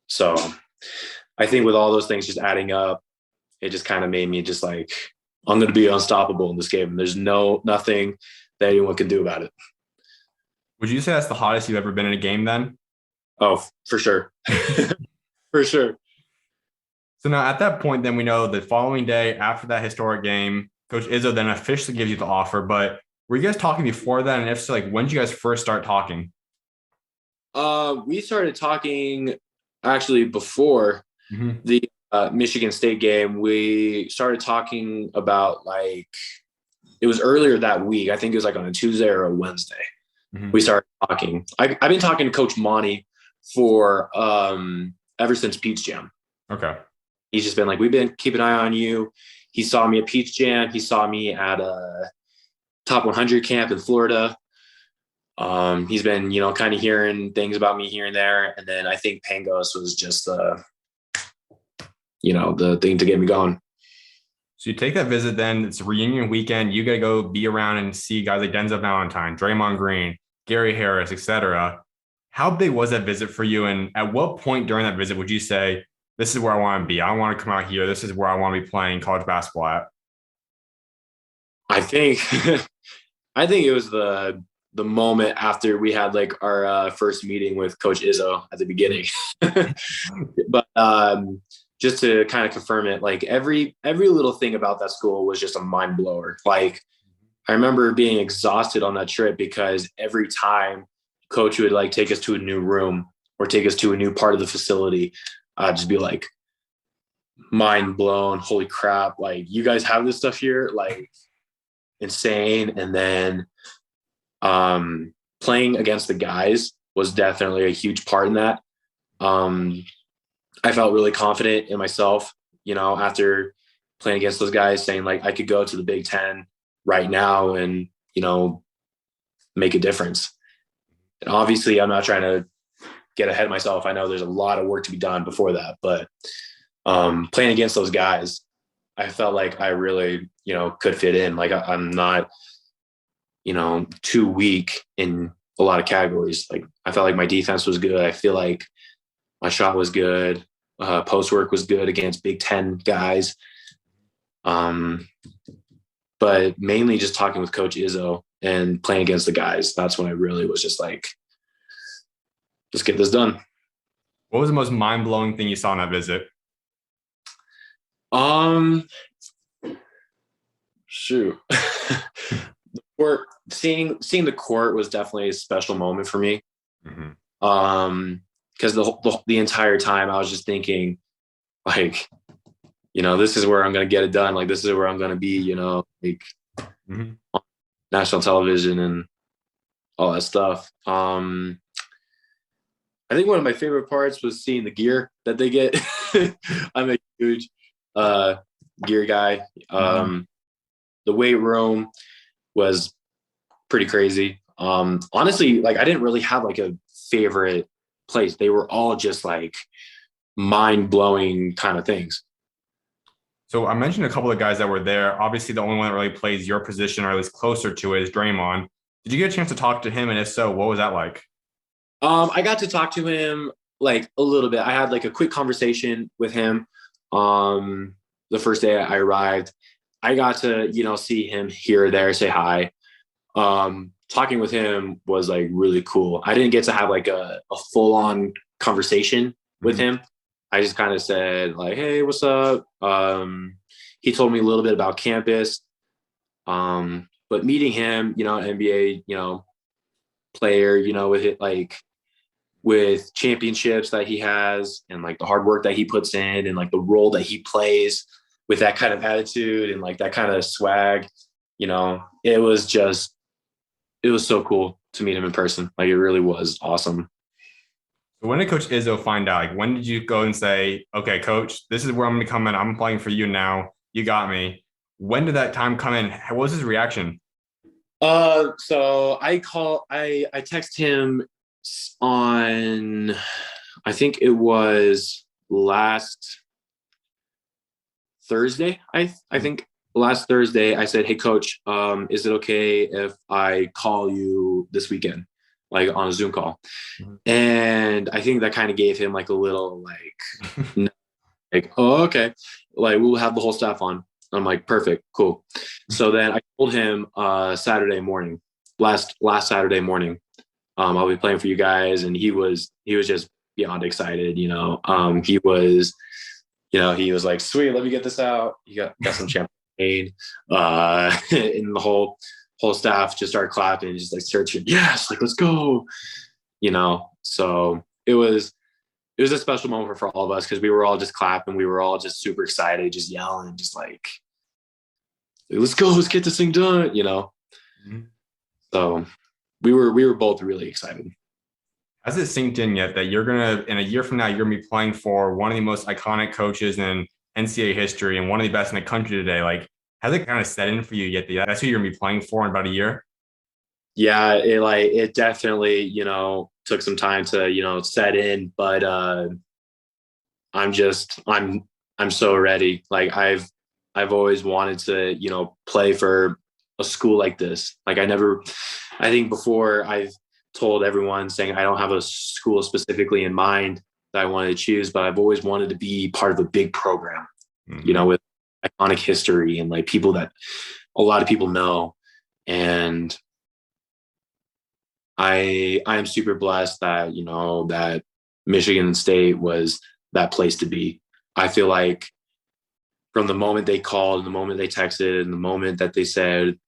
So I think with all those things just adding up, it just kind of made me just like, I'm going to be unstoppable in this game. And there's nothing that anyone can do about it. Would you say that's the hottest you've ever been in a game then? Oh, for sure. For sure. So now at that point, then we know the following day after that historic game, Coach Izzo then officially gives you the offer. But were you guys talking before that? And if so, like, when did you guys first start talking? We started talking actually before the Michigan State game. We started talking about it was earlier that week. I think it was like on a Tuesday or a Wednesday. We started talking. I've been talking to Coach Monty for ever since Peach Jam. Okay. He's just been like, we've been keeping an eye on you. He saw me at Peach Jam. He saw me at a top 100 camp in Florida. He's been, kind of hearing things about me here and there. And then I think Pangos was just the thing to get me going. So you take that visit then, it's a reunion weekend. You got to go be around and see guys like Denzel Valentine, Draymond Green, Gary Harris, etc. How big was that visit for you? And at what point during that visit would you say, this is where I want to be. I want to come out here. This is where I want to be playing college basketball at. I think it was the moment after we had like our first meeting with Coach Izzo at the beginning. But just to kind of confirm it, like every little thing about that school was just a mind blower. Like I remember being exhausted on that trip because every time Coach would like take us to a new room or take us to a new part of the facility, I'd just be like, mind blown. Holy crap. Like, you guys have this stuff here? Like, insane. And then playing against the guys was definitely a huge part in that. I felt really confident in myself, after playing against those guys, saying like I could go to the Big Ten right now and, make a difference. And obviously I'm not trying to get ahead of myself. I know there's a lot of work to be done before that, but playing against those guys, I felt like I really, could fit in. Like I'm not, too weak in a lot of categories. Like I felt like my defense was good. I feel like my shot was good. Post work was good against Big Ten guys. But mainly just talking with Coach Izzo and playing against the guys. That's when I really was just like, just get this done. What was the most mind-blowing thing you saw on that visit? Shoot. Or seeing the court was definitely a special moment for me. Mm-hmm. Because the entire time I was just thinking, like, you know, this is where I'm going to get it done. Like, this is where I'm going to be, you know, like on national television and all that stuff. I think one of my favorite parts was seeing the gear that they get. I'm a huge gear guy. The weight room was pretty crazy. Honestly, like I didn't really have like a favorite place. They were all just like mind-blowing kind of things. So I mentioned a couple of guys that were there. Obviously, the only one that really plays your position or at least closer to it is Draymond. Did you get a chance to talk to him? And if so, what was that like? I got to talk to him like a little bit. I had like a quick conversation with him the first day I arrived. I got to, you know, see him here or there, say hi. Talking with him was like really cool. I didn't get to have like a full-on conversation with him. I just kind of said like, hey, what's up? He told me a little bit about campus. But meeting him, you know, NBA, you know, player, you know, with it, like with championships that he has and like the hard work that he puts in and like the role that he plays with that kind of attitude and like that kind of swag, you know, it was so cool to meet him in person. Like it really was awesome. When did Coach Izzo find out? Like, when did you go and say, okay, Coach, this is where I'm going to come in. I'm playing for you now. You got me. When did that time come in? What was his reaction? So I text him on, I think it was last Thursday. I think last Thursday I said, hey Coach, is it okay if I call you this weekend? Like on a Zoom call. And I think that kind of gave him like a little like, oh, okay. Like we'll have the whole staff on. I'm like, perfect, cool. So then I told him Saturday morning, last Saturday morning, I'll be playing for you guys. And he was just beyond excited, you know. He was like, sweet, let me get this out. He got some champagne. And the whole staff just started clapping and just like searching, yes, like let's go. You know, so it was a special moment for all of us because we were all just clapping, we were all just super excited, just yelling, just like let's go, let's get this thing done, you know. So we were both really excited. Has it synced in yet that you're gonna, in a year from now, you're gonna be playing for one of the most iconic coaches in NCAA history and one of the best in the country today? Like, has it kind of set in for you yet? That's who you're gonna be playing for in about a year? Yeah, it definitely, you know, took some time to, you know, set in, but I'm so ready. Like I've always wanted to, you know, play for a school like this. Like I think before I've told everyone saying I don't have a school specifically in mind that I wanted to choose, but I've always wanted to be part of a big program, you know, with iconic history and like people that a lot of people know. And I am super blessed that, you know, that Michigan State was that place to be. I feel like from the moment they called and the moment they texted and the moment that they said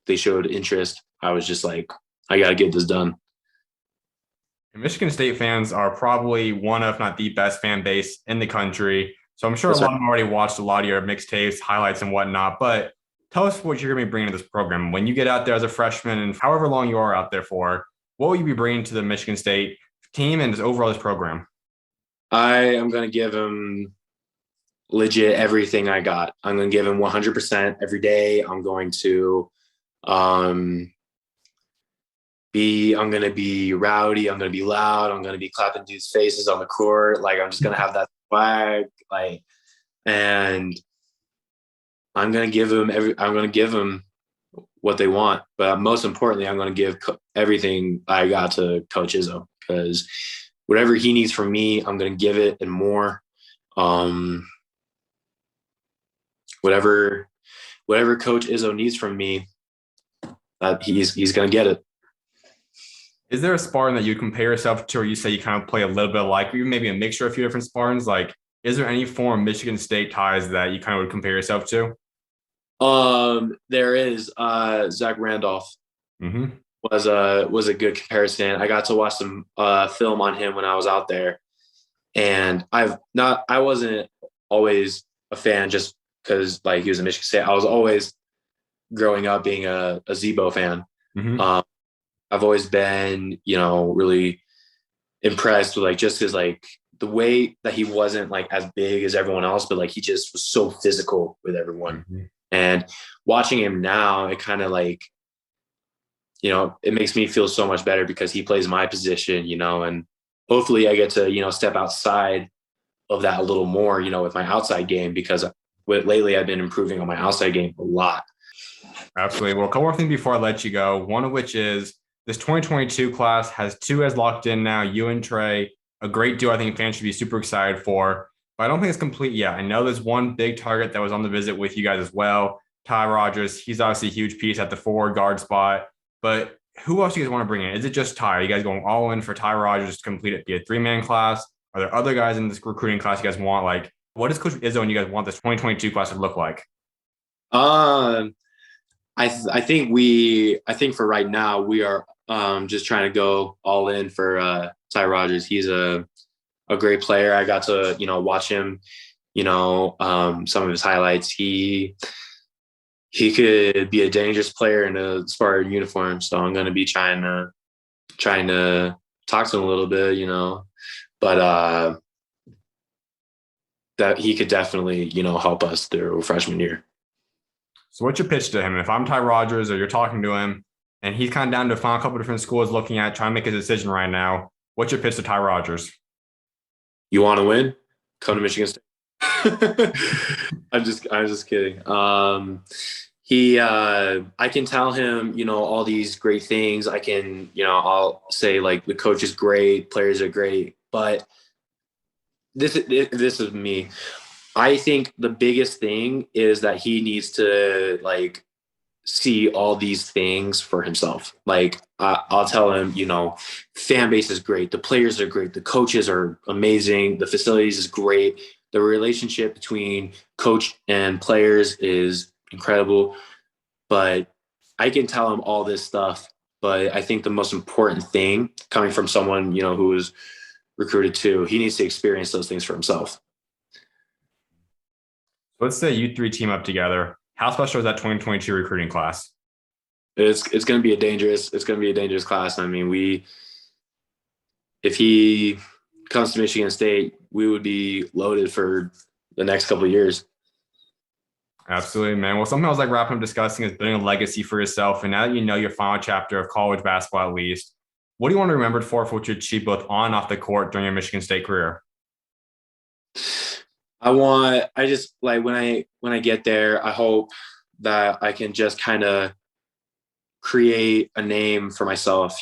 they showed interest, I was just like, I got to get this done. Michigan State fans are probably one of, if not the best fan base in the country. So I'm sure That's a lot right. of them already watched a lot of your mixtapes, highlights, and whatnot. But tell us what you're going to be bringing to this program. When you get out there as a freshman and however long you are out there for, what will you be bringing to the Michigan State team and just overall this program? I am going to give him legit everything I got. I'm going to give him 100% every day. I'm going to I'm going to be rowdy. I'm going to be loud. I'm going to be clapping dudes' faces on the court. Like, I'm just going to have that swag. Like, and I'm going to give him what they want. But most importantly, I'm going to give everything I got to Coach Izzo, because whatever he needs from me, I'm going to give it and more. Whatever Coach Izzo needs from me, he's going to get it. Is there a Spartan that you compare yourself to, or you say you kind of play a little bit like, or maybe a mixture of a few different Spartans? Like, is there any form of Michigan State ties that you kind of would compare yourself to? There is Zach Randolph. Mm-hmm. Was a good comparison. I got to watch some film on him when I was out there, and I wasn't always a fan just because like he was in Michigan State. I was always growing up being a Zebo fan. Mm-hmm. I've always been, really impressed with like just his like the way that he wasn't like as big as everyone else, but like he just was so physical with everyone. Mm-hmm. And watching him now, it kind of like, it makes me feel so much better because he plays my position, and hopefully I get to, step outside of that a little more, with my outside game, because lately I've been improving on my outside game a lot. Absolutely. Well, a couple more things before I let you go. One of which is this 2022 class has two guys locked in now, you and Trey, a great duo I think fans should be super excited for. But I don't think it's complete yet. I know there's one big target that was on the visit with you guys as well, Ty Rogers. He's obviously a huge piece at the forward guard spot. But who else do you guys want to bring in? Is it just Ty? Are you guys going all in for Ty Rogers to complete it, be a three-man class? Are there other guys in this recruiting class you guys want? Like, what does Coach Izzo and you guys want this 2022 class to look like? I think for right now we are just trying to go all in for Ty Rogers. He's a great player. I got to watch him. Some of his highlights. He could be a dangerous player in a Spartan uniform. So I'm going to be trying to talk to him a little bit. But that he could definitely help us through freshman year. So what's your pitch to him? If I'm Ty Rogers or you're talking to him and he's kind of down to find a couple different schools looking at trying to make a decision right now, what's your pitch to Ty Rogers? You want to win? Come to Michigan State. I'm just kidding. I can tell him, all these great things. I can, I'll say like the coach is great, players are great, but this is me. I think the biggest thing is that he needs to like see all these things for himself. Like I'll tell him, fan base is great. The players are great. The coaches are amazing. The facilities is great. The relationship between coach and players is incredible. But I can tell him all this stuff. But I think the most important thing coming from someone, who is recruited too, he needs to experience those things for himself. Let's say you three team up together. How special is that 2022 recruiting class? It's going to be a dangerous class. I mean, if he comes to Michigan State, we would be loaded for the next couple of years. Absolutely, man. Well, something I was like wrapping up discussing is building a legacy for yourself. And now that you know your final chapter of college basketball, at least, what do you want to be remembered for what you achieved both on and off the court during your Michigan State career? I just like when I get there, I hope that I can just kind of create a name for myself,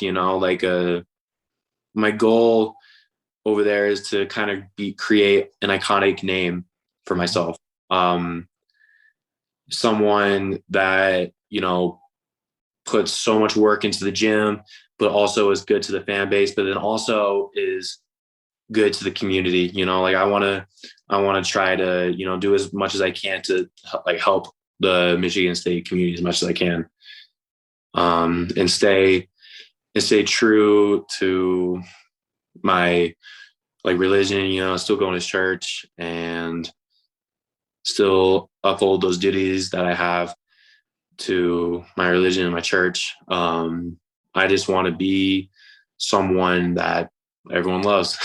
my goal over there is to kind of create an iconic name for myself. Someone that, puts so much work into the gym, but also is good to the fan base, but then also is good to the community. I want to try to, do as much as I can to help the Michigan State community as much as I can. And stay true to my religion, still going to church and still uphold those duties that I have to my religion and my church. I just want to be someone that everyone loves.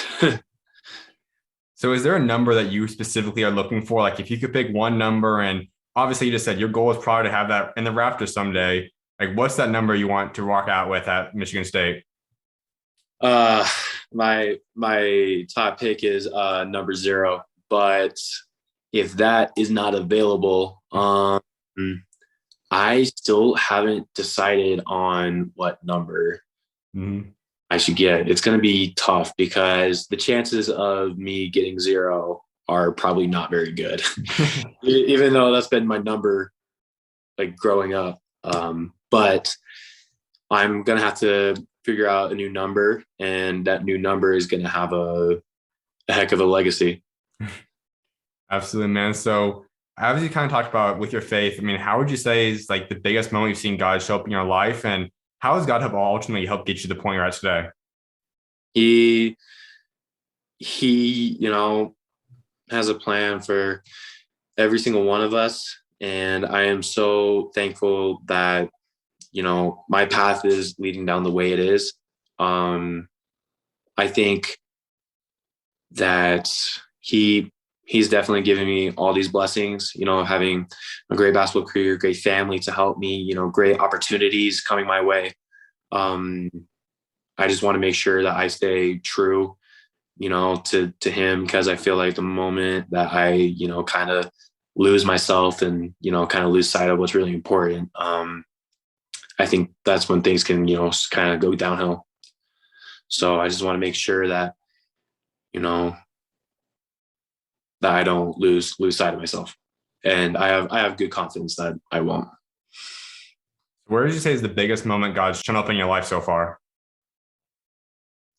So is there a number that you specifically are looking for? Like if you could pick one number, and obviously you just said your goal is probably to have that in the rafters someday. Like what's that number you want to walk out with at Michigan State? My top pick is number 0, but if that is not available, I still haven't decided on what number Mm-hmm. I should get. It's going to be tough because the chances of me getting 0 are probably not very good, even though that's been my number like growing up. But I'm going to have to figure out a new number, and that new number is going to have a heck of a legacy. Absolutely, man. So as you kind of talked about with your faith, I mean, how would you say is like the biggest moment you've seen God show up in your life, and how has God have ultimately helped get you to the point you're at today? He he has a plan for every single one of us, and I am so thankful that my path is leading down the way it is. I think that he's definitely given me all these blessings, having a great basketball career, great family to help me, great opportunities coming my way. Um, I just want to make sure that I stay true, to him, because I feel like the moment that I, kind of lose myself and, kind of lose sight of what's really important, I think that's when things can, kind of go downhill. So I just want to make sure that, that I don't lose sight of myself. And I have good confidence that I won't. Where did you say is the biggest moment God's shown up in your life so far?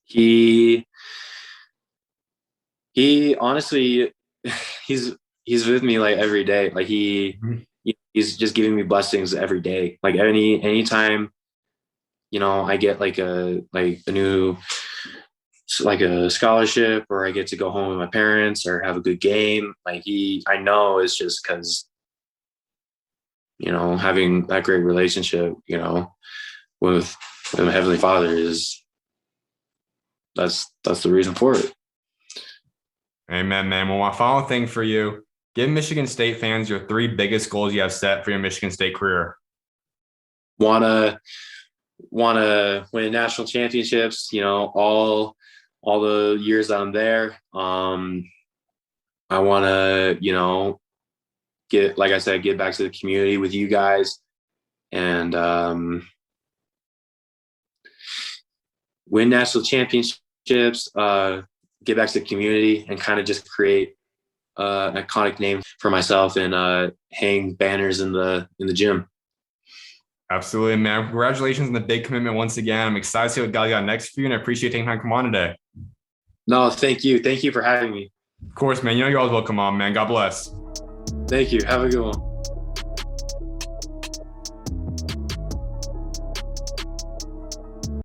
He honestly, he's with me like every day. Like he's just giving me blessings every day. Like anytime, I get like a new, like a scholarship, or I get to go home with my parents or have a good game. Like I know it's just because, having that great relationship, with my Heavenly Father that's the reason for it. Amen, man. Well, my final thing for you, give Michigan State fans your 3 biggest goals you have set for your Michigan State career. Wanna win national championships, all the years that I'm there. I wanna, get, like I said, get back to the community with you guys, and win national championships, get back to the community, and kind of just create an iconic name for myself, and hang banners in the gym. Absolutely, man. Congratulations on the big commitment once again. I'm excited to see what God got next for you, and I appreciate taking time to come on today. No, thank you. Thank you for having me. Of course, man. You're always welcome on, man. God bless. Thank you. Have a good one.